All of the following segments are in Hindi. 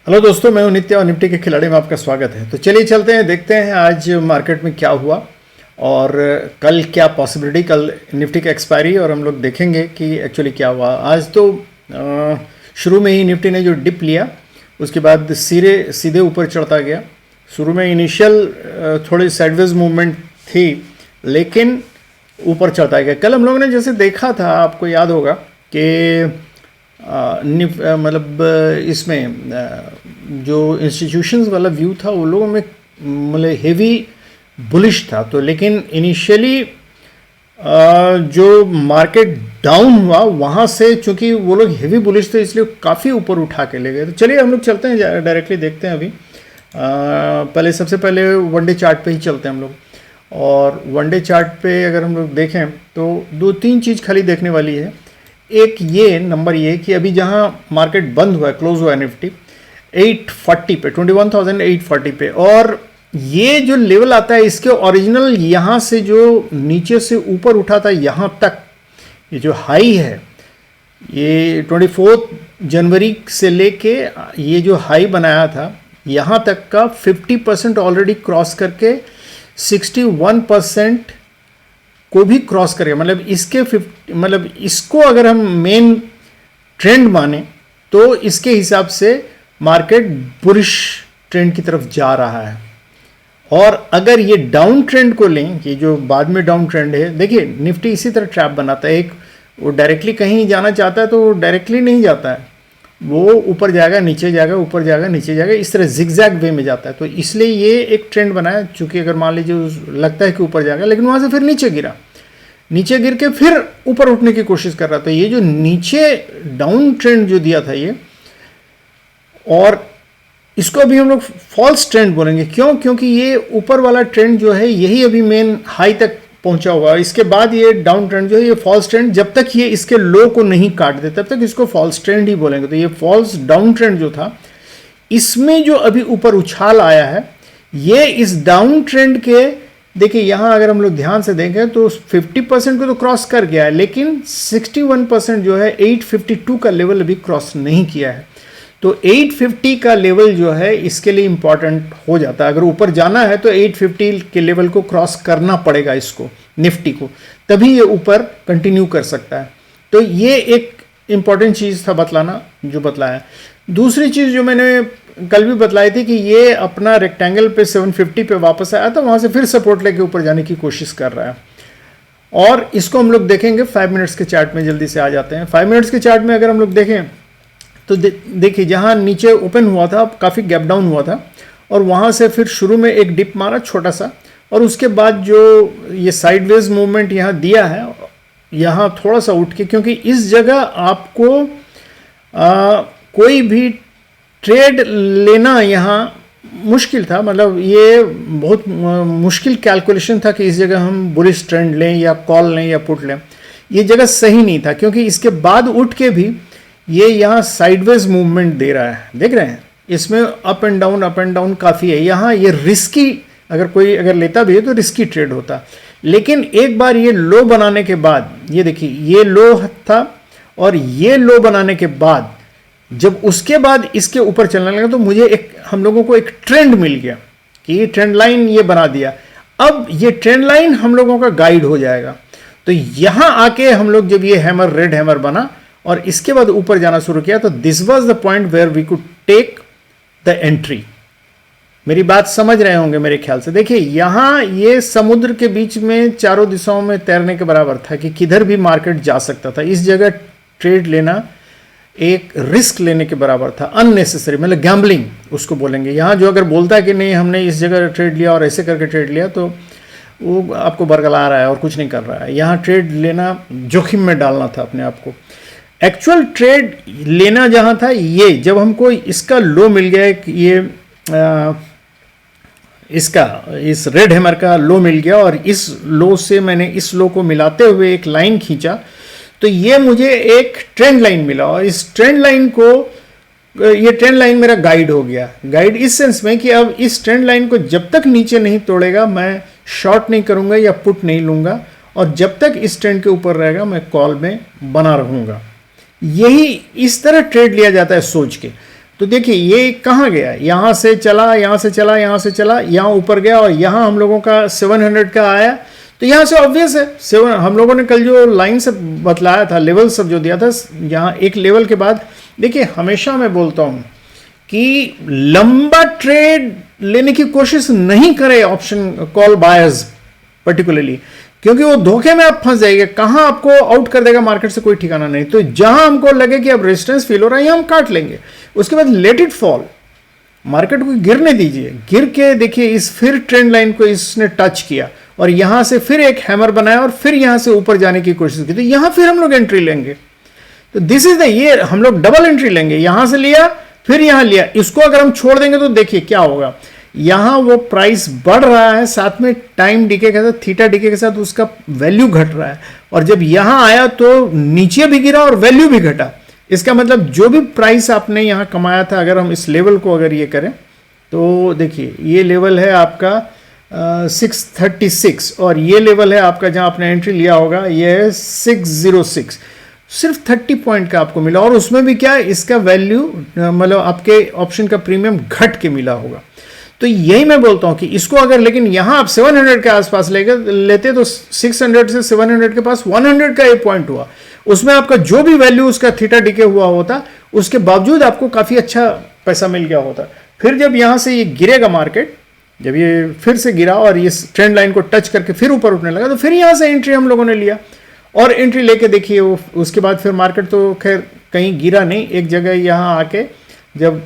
हेलो दोस्तों, मैं हूं नित्य और निफ्टी के खिलाड़ी में आपका स्वागत है। तो चलिए चलते हैं, देखते हैं आज मार्केट में क्या हुआ और कल क्या पॉसिबिलिटी, कल निफ्टी का एक्सपायरी और हम लोग देखेंगे कि एक्चुअली क्या हुआ। आज तो शुरू में ही निफ्टी ने जो डिप लिया उसके बाद सीधे ऊपर चढ़ता गया। शुरू में इनिशियल थोड़ी साइडवेज मूवमेंट थी लेकिन ऊपर चढ़ता गया। कल हम लोगों ने जैसे देखा था, आपको याद होगा कि मतलब इसमें जो इंस्टीट्यूशंस वाला व्यू था वो लोगों में मतलब हेवी बुलिश था। तो लेकिन इनिशियली जो मार्केट डाउन हुआ वहाँ से, चूंकि वो लोग हेवी बुलिश थे इसलिए काफ़ी ऊपर उठा के ले गए। तो चलिए हम लोग चलते हैं, डायरेक्टली देखते हैं। अभी पहले सबसे पहले वनडे चार्ट पे ही चलते हैं हम लोग। और वनडे चार्ट पे अगर हम लोग देखें तो दो तीन चीज़ खाली देखने वाली है। एक ये नंबर ये कि अभी जहां मार्केट बंद हुआ है, क्लोज हुआ है निफ्टी 840 पे, 21,840 पे, और ये जो लेवल आता है इसके ओरिजिनल यहां से जो नीचे से ऊपर उठा था यहां तक, ये जो हाई है ये 24 जनवरी से लेके ये जो हाई बनाया था यहां तक का 50% ऑलरेडी क्रॉस करके 61% को भी क्रॉस करेगा। मतलब इसके मतलब इसको अगर हम मेन ट्रेंड माने तो इसके हिसाब से मार्केट बुलिश ट्रेंड की तरफ जा रहा है। और अगर ये डाउन ट्रेंड को लें, ये जो बाद में डाउन ट्रेंड है, देखिए निफ्टी इसी तरह ट्रैप बनाता है। एक वो डायरेक्टली कहीं जाना चाहता है तो डायरेक्टली नहीं जाता है, वो ऊपर जाएगा नीचे जाएगा, ऊपर जाएगा नीचे जाएगा, इस तरह जिगजैग वे में जाता है। तो इसलिए ये एक ट्रेंड बना है। चूंकि अगर मान लीजिए लगता है कि ऊपर जाएगा लेकिन वहां से फिर नीचे गिरा, नीचे गिर के फिर ऊपर उठने की कोशिश कर रहा था। ये जो नीचे डाउन ट्रेंड जो दिया था ये, और इसको अभी हम लोग फॉल्स ट्रेंड बोलेंगे। क्यों? क्योंकि ये ऊपर वाला ट्रेंड जो है यही अभी मेन हाई तक पहुंचा हुआ है। इसके बाद ये डाउन ट्रेंड जो है ये फॉल्स ट्रेंड, जब तक ये इसके लो को नहीं काट दे तब तक इसको फॉल्स ट्रेंड ही बोलेंगे। तो ये फॉल्स डाउन ट्रेंड जो था, इसमें जो अभी ऊपर उछाल आया है ये इस डाउन ट्रेंड के, देखिए यहां अगर हम लोग ध्यान से देखें तो 50% को तो क्रॉस कर गया है लेकिन 61% जो है 852 का लेवल अभी क्रॉस नहीं किया है। तो 850 का लेवल जो है इसके लिए इंपॉर्टेंट हो जाता है। अगर ऊपर जाना है तो 850 के लेवल को क्रॉस करना पड़ेगा इसको, निफ्टी को, तभी ये ऊपर कंटिन्यू कर सकता है। तो ये एक इंपॉर्टेंट चीज़ था बतलाना, जो बतलाया। दूसरी चीज़ जो मैंने कल भी बतलाई थी कि ये अपना रेक्टेंगल पे 750 पे वापस आया था, वहाँ से फिर सपोर्ट लेके ऊपर जाने की कोशिश कर रहा है। और इसको हम लोग देखेंगे 5 मिनट्स के चार्ट में, जल्दी से आ जाते हैं। 5 मिनट्स के चार्ट में अगर हम लोग देखें तो देखिए जहाँ नीचे ओपन हुआ था काफ़ी गैप डाउन हुआ था और वहाँ से फिर शुरू में एक डिप मारा छोटा सा, और उसके बाद जो ये साइडवेज मूवमेंट यहाँ दिया है, यहाँ थोड़ा सा उठ के, क्योंकि इस जगह आपको कोई भी ट्रेड लेना यहाँ मुश्किल था। मतलब ये बहुत मुश्किल कैलकुलेशन था कि इस जगह हम बुलिश ट्रेंड लें या कॉल लें या पुट लें। ये जगह सही नहीं था क्योंकि इसके बाद उठ के भी ये यहाँ साइडवेज मूवमेंट दे रहा है, देख रहे हैं। इसमें अप एंड डाउन काफ़ी है। यहाँ ये रिस्की, अगर कोई अगर लेता भी है तो रिस्की ट्रेड होता। लेकिन एक बार ये लो बनाने के बाद, ये देखिए ये लो था और ये लो बनाने के बाद जब उसके बाद इसके ऊपर चलने लगा तो मुझे हम लोगों को एक ट्रेंड मिल गया कि ये ट्रेंड लाइन ये बना दिया। अब ये ट्रेंड लाइन हम लोगों का गाइड हो जाएगा। तो यहां आके हम लोग जब ये हैमर, रेड हैमर बना और इसके बाद ऊपर जाना शुरू किया तो this was the point where we could take the entry. मेरी बात समझ रहे होंगे मेरे ख्याल से। देखिए यहां ये समुद्र के बीच में चारों दिशाओं में तैरने के बराबर था कि किधर भी मार्केट जा सकता था। इस जगह ट्रेड लेना एक रिस्क लेने के बराबर था, अननेसेसरी, मतलब गैम्बलिंग उसको बोलेंगे। यहाँ जो अगर बोलता है कि नहीं हमने इस जगह ट्रेड लिया और ऐसे करके ट्रेड लिया तो वो आपको बरगला रहा है और कुछ नहीं कर रहा है। यहाँ ट्रेड लेना जोखिम में डालना था अपने आप को। एक्चुअल ट्रेड लेना जहाँ था, ये जब हमको इसका लो मिल गया, ये इस रेड हैमर का लो मिल गया और इस लो से मैंने इस लो को मिलाते हुए एक लाइन खींचा तो ये मुझे एक ट्रेंड लाइन मिला। और इस ट्रेंड लाइन को, ये ट्रेंड लाइन मेरा गाइड हो गया। गाइड इस सेंस में कि अब इस ट्रेंड लाइन को जब तक नीचे नहीं तोड़ेगा मैं शॉर्ट नहीं करूंगा या पुट नहीं लूंगा, और जब तक इस ट्रेंड के ऊपर रहेगा मैं कॉल में बना रहूंगा। यही इस तरह ट्रेड लिया जाता है सोच के। तो देखिए ये कहाँ गया, यहाँ से चला, यहाँ से चला, यहाँ से चला, यहाँ ऊपर गया और यहाँ हम लोगों का 700 का आया। तो यहाँ से ऑब्वियस है, हम लोगों ने कल जो लाइन सब बतलाया था, लेवल सब जो दिया था, यहाँ एक लेवल के बाद देखिए हमेशा मैं बोलता हूँ कि लंबा ट्रेड लेने की कोशिश नहीं करें ऑप्शन कॉल बायर्स पर्टिकुलरली, क्योंकि वो धोखे में आप फंस जाएंगे, कहाँ आपको आउट कर देगा मार्केट से कोई ठिकाना नहीं। तो जहां हमको लगे कि अब रेजिस्टेंस फील हो रहा है हम काट लेंगे, उसके बाद लेट इट फॉल, मार्केट को गिरने दीजिए। गिर के देखिए इस फिर ट्रेंड लाइन को इसने टच किया और यहां से फिर एक हैमर बनाया और फिर यहां से ऊपर जाने की कोशिश की, तो यहां फिर हम लोग एंट्री लेंगे। तो दिस इज द, ये हम लोग डबल एंट्री लेंगे, यहां से लिया फिर यहां लिया। इसको अगर हम छोड़ देंगे तो देखिए क्या होगा, यहां वो प्राइस बढ़ रहा है, साथ में टाइम डीके के साथ, थीटा डीके के साथ उसका वैल्यू घट रहा है, और जब यहां आया तो नीचे भी गिरा और वैल्यू भी घटा। इसका मतलब जो भी प्राइस आपने यहां कमाया था, अगर हम इस लेवल को अगर ये करें तो देखिए ये लेवल है आपका 636 और ये लेवल है आपका जहां आपने एंट्री लिया होगा ये है 606। सिर्फ 30 पॉइंट का आपको मिला, और उसमें भी क्या है, इसका वैल्यू मतलब आपके ऑप्शन का प्रीमियम घट के मिला होगा। तो यही मैं बोलता हूं कि इसको अगर, लेकिन यहां आप 700 के आसपास लेते तो 600 से 700 के पास 100 का एक पॉइंट हुआ, उसमें आपका जो भी वैल्यू उसका थीटा डीके हुआ होता, उसके बावजूद आपको काफी अच्छा पैसा मिल गया होता। फिर जब यहां से ये गिरेगा मार्केट, जब ये फिर से गिरा और ये ट्रेंड लाइन को टच करके फिर ऊपर उठने लगा, तो फिर यहां से एंट्री हम लोगों ने लिया, और एंट्री लेके देखिए उसके बाद फिर मार्केट तो खैर कहीं गिरा नहीं, एक जगह यहां आके, जब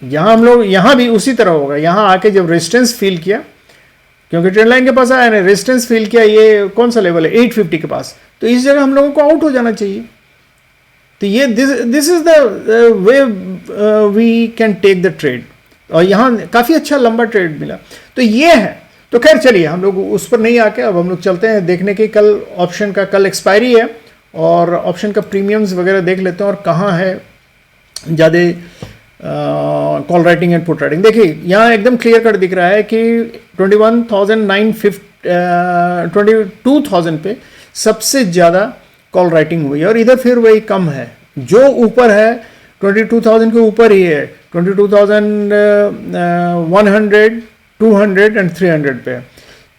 यहां हम लोग, यहां भी उसी तरह होगा, यहां आके जब रेजिस्टेंस फील किया, क्योंकि ट्रेंड लाइन के पास आया ना, रेजिस्टेंस फील किया, ये कौन सा लेवल है 850 के पास, तो इस जगह हम लोगों को आउट हो जाना चाहिए। तो ये this is the way we can take the trade, और यहां काफी अच्छा लंबा ट्रेड मिला। तो ये है, तो खैर चलिए हम लोग उस पर नहीं आके अब हम लोग चलते हैं देखने के, कल ऑप्शन का कल एक्सपायरी है और ऑप्शन का प्रीमियम्स वगैरह देख लेते हैं और कहाँ है ज़्यादा call writing and put writing. देखिए यहाँ एकदम क्लियर कट दिख रहा है कि 22,000 पे सबसे ज़्यादा कॉल राइटिंग हुई है, और इधर फिर वही कम है, जो ऊपर है 22,000 के ऊपर ही है, 22,100, 200 एंड 300 पे।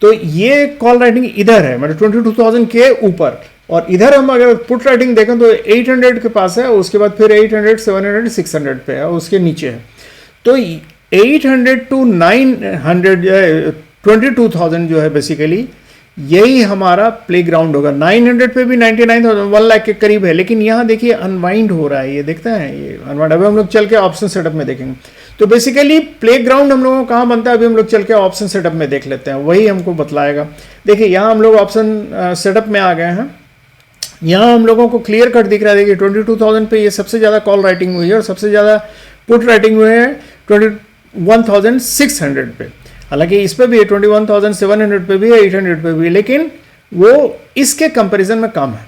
तो ये कॉल राइटिंग इधर है, मतलब 22,000 के ऊपर, और इधर हम अगर पुट राइटिंग देखें तो 800 के पास है, उसके बाद फिर 800, 700, 600 पे है, उसके नीचे है। तो 800 to 900 जो है, 22,000 जो है बेसिकली यही हमारा प्ले ग्राउंड होगा। 900 पे भी 99,000, 1 लाख के करीब है, लेकिन यहाँ देखिए अनवाइंड हो रहा है, ये देखते हैं ये अनवाइंड। अभी हम लोग चल के ऑप्शन सेटअप में देखेंगे, तो बेसिकली प्ले ग्राउंड हम लोगों को कहाँ बनता है, अभी हम लोग चल के ऑप्शन सेटअप में देख लेते हैं, वही हमको बतलाएगा। देखिए यहाँ हम लोग ऑप्शन सेटअप में आ गए हैं, यहाँ हम लोगों को क्लियर कट दिख रहा है। देखिए 22,000 पे ये सबसे ज़्यादा कॉल राइटिंग हुई है और सबसे ज़्यादा पुट राइटिंग हुई है 21,600 पे। हालांकि इस पे भी है 21,700 पे भी है, 800 पे भी है, लेकिन वो इसके कंपैरिजन में कम है।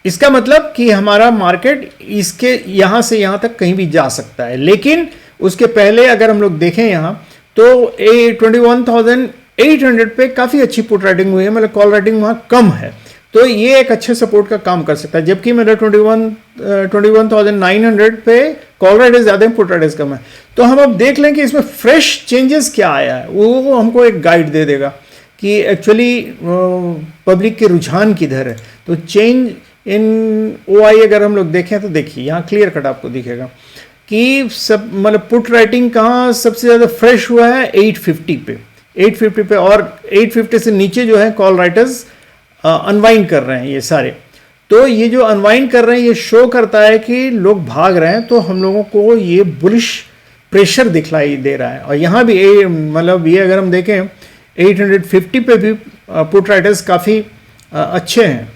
इसका मतलब कि हमारा मार्केट इसके यहाँ से यहाँ तक कहीं भी जा सकता है, लेकिन उसके पहले अगर हम लोग देखें यहाँ तो 21,800 पे काफ़ी अच्छी पुट राइटिंग हुई है, मतलब कॉल राइटिंग वहाँ कम है, तो ये एक अच्छे सपोर्ट का काम कर सकता है। जबकि मेरा 21,900 पे कॉल राइटिंग ज़्यादा है, पुट राइटिंग कम है। तो हम अब देख लें कि इसमें फ्रेश चेंजेस क्या आया है, वो हमको एक गाइड दे देगा कि एक्चुअली पब्लिक के रुझान किधर है। तो चेंज इन OI अगर हम लोग देखें तो देखिए यहाँ क्लियर कट आपको दिखेगा कि सब मतलब पुट राइटिंग कहाँ सबसे ज़्यादा फ्रेश हुआ है, 850 पे, 850 पे, और 850 से नीचे जो है कॉल राइटर्स अनवाइंड कर रहे हैं ये सारे। तो ये जो अनवाइंड कर रहे हैं ये शो करता है कि लोग भाग रहे हैं, तो हम लोगों को ये बुलिश प्रेशर दिखलाई दे रहा है। और यहाँ भी मतलब ये अगर हम देखें 850 पे भी पुट राइटर्स काफ़ी अच्छे हैं,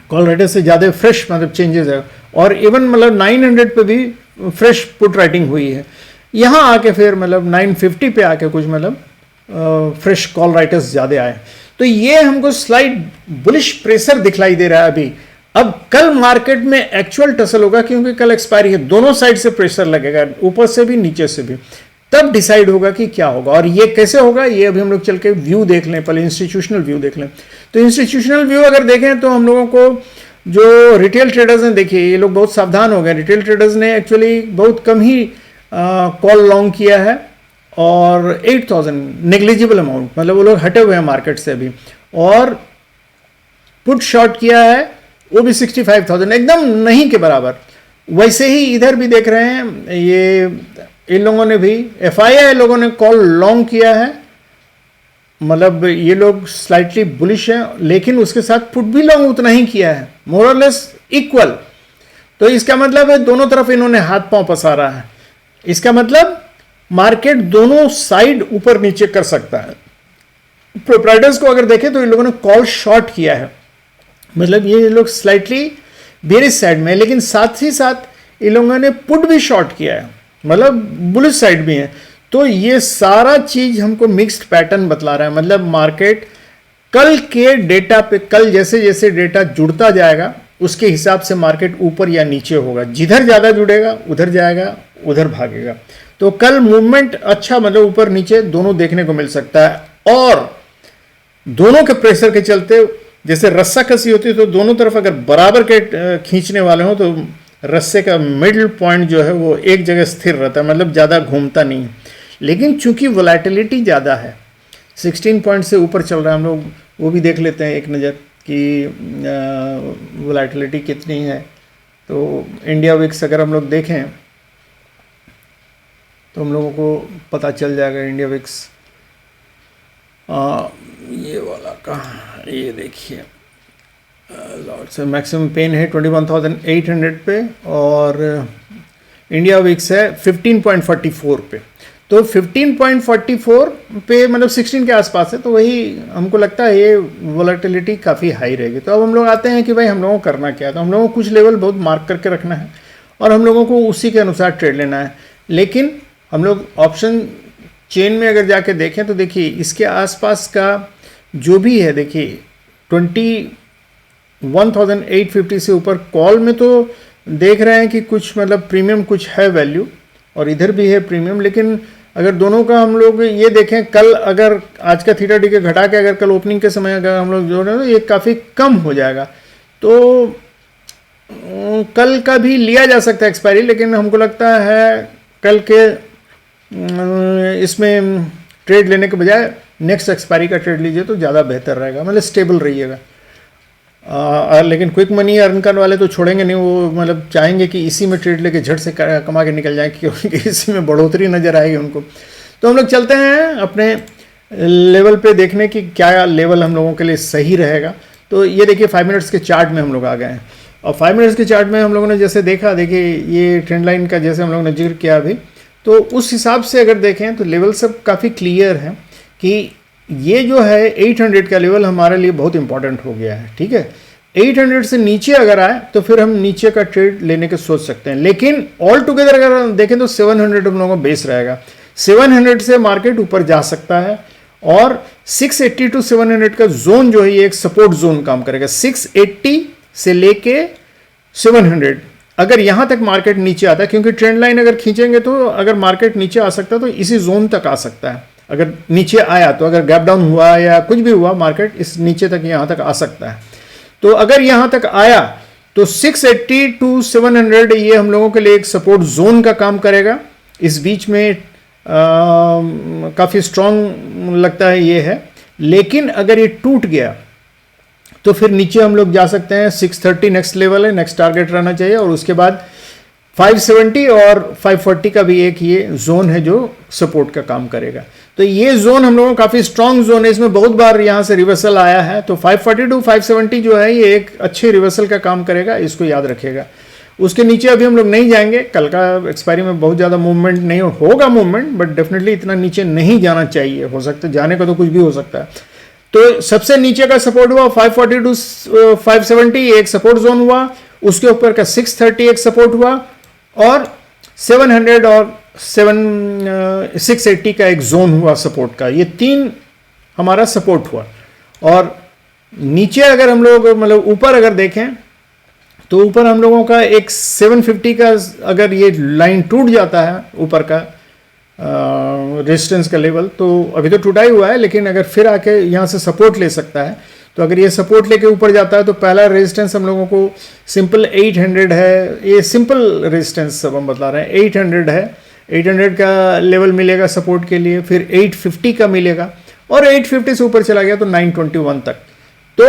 कॉल राइटर्स से ज़्यादा फ्रेश मतलब चेंजेस है, और इवन मतलब 900 पे भी फ्रेश पुट राइटिंग हुई है। यहाँ आके फिर मतलब 950 पे आके कुछ मतलब फ्रेश कॉल राइटर्स ज़्यादा आए। तो ये हमको स्लाइड बुलिश प्रेशर दिखलाई दे रहा है अभी। अब कल मार्केट में एक्चुअल टसल होगा, क्योंकि कल एक्सपायरी है, दोनों साइड से प्रेशर लगेगा, ऊपर से भी नीचे से भी, तब डिसाइड होगा कि क्या होगा। और ये कैसे होगा ये अभी हम लोग चल के व्यू देख लें, पहले इंस्टीट्यूशनल व्यू देख लें। तो इंस्टीट्यूशनल व्यू अगर देखें तो हम लोगों को जो रिटेल ट्रेडर्स हैं, देखिए ये लोग बहुत सावधान हो गए। रिटेल ट्रेडर्स ने एक्चुअली बहुत कम ही कॉल लॉन्ग किया है और 8,000 नेग्लिजिबल अमाउंट, मतलब वो लोग हटे हुए हैं मार्केट से अभी, और पुट शॉर्ट किया है वो भी 65,000, एकदम नहीं के बराबर। वैसे ही इधर भी देख रहे हैं, ये इन लोगों ने भी FII लोगों ने कॉल लॉन्ग किया है, मतलब ये लोग स्लाइटली बुलिश हैं, लेकिन उसके साथ पुट भी लॉन्ग उतना ही किया है, मोर और लेस इक्वल। तो इसका मतलब है दोनों तरफ इन्होंने हाथ पांव पसारा है। इसका मतलब मार्केट दोनों साइड ऊपर नीचे कर सकता है। प्रोप्राइटर्स को अगर देखें तो इन लोगों ने कॉल शॉर्ट किया है, मतलब ये लोग स्लाइटली बेरिश साइड में, लेकिन साथ ही साथ इन लोगों ने पुट भी शॉर्ट किया है, मतलब बुलिश साइड भी है। तो ये सारा चीज हमको मिक्स्ड पैटर्न बतला रहा है। मतलब मार्केट कल के डेटा पे, कल जैसे जैसे डेटा जुड़ता जाएगा उसके हिसाब से मार्केट ऊपर या नीचे होगा, जिधर ज्यादा जुड़ेगा उधर जाएगा, उधर भागेगा। तो कल मूवमेंट अच्छा, मतलब ऊपर नीचे दोनों देखने को मिल सकता है। और दोनों के प्रेशर के चलते जैसे रस्सा कसी होती है, तो दोनों तरफ अगर बराबर के खींचने वाले हो तो रस्से का मिडिल पॉइंट जो है वो एक जगह स्थिर रहता है, मतलब ज़्यादा घूमता नहीं। लेकिन चूंकि वोलेटिलिटी ज़्यादा है, 16 पॉइंट से ऊपर चल रहा है, हम लोग वो भी देख लेते हैं एक नज़र कि वोलेटिलिटी कितनी है। तो इंडिया विक्स अगर हम लोग देखें तो हम लोगों को पता चल जाएगा। इंडिया विक्स ये वाला कहाँ, ये देखिए लॉट से मैक्सिमम पेन है 21,800 पे, और इंडिया विक्स है 15.44 पे। तो 15.44 पे मतलब 16 के आसपास है, तो वही हमको लगता है ये वोलेटिलिटी काफ़ी हाई रहेगी। तो अब हम लोग आते हैं कि भाई हम लोगों को करना क्या है। तो हम लोगों को कुछ लेवल बहुत मार्क करके रखना है और हम लोगों को उसी के अनुसार ट्रेड लेना है। लेकिन हम लोग ऑप्शन चेन में अगर जाके देखें तो देखिए इसके आसपास का जो भी है, देखिए 21,850 से ऊपर कॉल में तो देख रहे हैं कि कुछ मतलब प्रीमियम कुछ है वैल्यू, और इधर भी है प्रीमियम। लेकिन अगर दोनों का हम लोग ये देखें, कल अगर आज का थीटा डी के घटा के अगर कल ओपनिंग के समय अगर हम लोग जोड़ें तो ये काफ़ी कम हो जाएगा। तो कल का भी लिया जा सकता है एक्सपायरी, लेकिन हमको लगता है कल के इसमें ट्रेड लेने के बजाय नेक्स्ट एक्सपायरी का ट्रेड लीजिए तो ज़्यादा बेहतर रहेगा, मतलब स्टेबल रहिएगा। लेकिन क्विक मनी अर्न करने वाले तो छोड़ेंगे नहीं, वो मतलब चाहेंगे कि इसी में ट्रेड लेके झट से कमा के निकल जाए, क्योंकि इसी में बढ़ोतरी नज़र आएगी उनको। तो हम लोग चलते हैं अपने लेवल पे देखने की क्या लेवल हम लोगों के लिए सही रहेगा। तो ये देखिए 5 मिनट्स के चार्ट में हम लोग आ गए हैं, और 5 मिनट्स के चार्ट में हम लोगों ने जैसे देखा, देखिए ये ट्रेंड लाइन का जैसे हम लोगों ने जिक्र किया अभी, तो उस हिसाब से अगर देखें तो लेवल सब काफ़ी क्लियर है कि ये जो है 800 का लेवल हमारे लिए बहुत इंपॉर्टेंट हो गया है। ठीक है, 800 से नीचे अगर आए तो फिर हम नीचे का ट्रेड लेने के सोच सकते हैं, लेकिन ऑल टुगेदर अगर देखें तो 700 हम लोगों का बेस रहेगा। 700 से मार्केट ऊपर जा सकता है, और 680 टू 700 का जोन जो है ये एक सपोर्ट जोन काम करेगा। 680 से लेके 700 अगर यहां तक मार्केट नीचे आता है, क्योंकि ट्रेंड लाइन अगर खींचेंगे तो अगर मार्केट नीचे आ सकता है तो इसी जोन तक आ सकता है। अगर नीचे आया तो अगर गैप डाउन हुआ या कुछ भी हुआ, मार्केट इस नीचे तक यहां तक आ सकता है। तो अगर यहां तक आया तो 680 टू 700 ये हम लोगों के लिए एक सपोर्ट जोन का काम करेगा। इस बीच में काफ़ी स्ट्रांग लगता है ये है, लेकिन अगर ये टूट गया तो फिर नीचे हम लोग जा सकते हैं। 630 नेक्स्ट लेवल है, नेक्स्ट टारगेट रहना चाहिए, और उसके बाद 570 और 540 का भी एक ये जोन है जो सपोर्ट का काम करेगा। तो ये जोन हम लोगों का काफ़ी स्ट्रांग जोन है, इसमें बहुत बार यहाँ से रिवर्सल आया है। तो 540 टू 570 जो है ये एक अच्छे रिवर्सल का काम करेगा, इसको याद रखिएगा। उसके नीचे अभी हम लोग नहीं जाएंगे, कल का एक्सपायरी में बहुत ज़्यादा मूवमेंट नहीं होगा मूवमेंट, बट डेफिनेटली इतना नीचे नहीं जाना चाहिए। हो सकता है जाने का तो कुछ भी हो सकता है। तो सबसे नीचे का सपोर्ट हुआ 540 टू 570 एक सपोर्ट जोन हुआ, उसके ऊपर का 630 एक सपोर्ट हुआ, और 700 और 680 का एक जोन हुआ सपोर्ट का। ये 3 हमारा सपोर्ट हुआ। और नीचे अगर हम लोग मतलब ऊपर अगर देखें तो ऊपर हम लोगों का एक 750 का अगर ये लाइन टूट जाता है ऊपर का रेजिस्टेंस का लेवल, तो अभी तो टूटा ही हुआ है, लेकिन अगर फिर आके यहाँ से सपोर्ट ले सकता है। तो अगर ये सपोर्ट लेके ऊपर जाता है तो पहला रेजिस्टेंस हम लोगों को सिंपल 800 है, ये सिंपल रेजिस्टेंस सब हम बता रहे हैं। 800 है, 800 का लेवल मिलेगा सपोर्ट के लिए, फिर 850 का मिलेगा, और 850 से ऊपर चला गया तो 921 तक। तो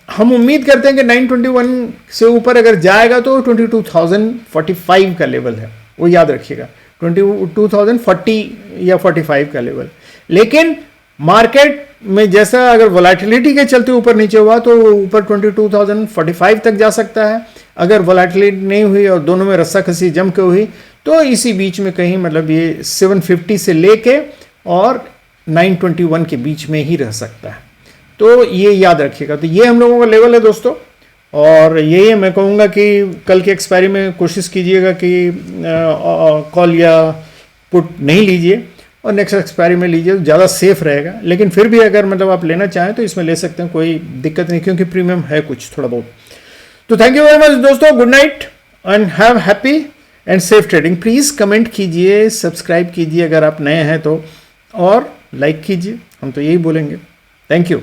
हम उम्मीद करते हैं कि 921 से ऊपर अगर जाएगा तो 22,045 का लेवल है, वो याद रखिएगा, 22,040 या 45 का लेवल। लेकिन मार्केट में जैसा अगर वोलेटिलिटी के चलते ऊपर नीचे हुआ तो ऊपर 22,045 तक जा सकता है। अगर वोलेटिलिटी नहीं हुई और दोनों में रस्साकसी जम के हुई तो इसी बीच में कहीं मतलब ये 750 से लेके और 921 के बीच में ही रह सकता है। तो ये याद रखिएगा। तो ये हम लोगों का लेवल है दोस्तों, और यही मैं कहूँगा कि कल के एक्सपायरी में कोशिश कीजिएगा कि कॉल या पुट नहीं लीजिए और नेक्स्ट एक्सपायरी में लीजिए, ज़्यादा सेफ रहेगा। लेकिन फिर भी अगर मतलब आप लेना चाहें तो इसमें ले सकते हैं, कोई दिक्कत नहीं, क्योंकि प्रीमियम है कुछ थोड़ा बहुत। तो थैंक यू वेरी मच दोस्तों, good night and have happy and safe trading. Please comment कीजिए, सब्सक्राइब कीजिए अगर आप नए हैं तो, और लाइक कीजिए, हम तो यही बोलेंगे। Thank you.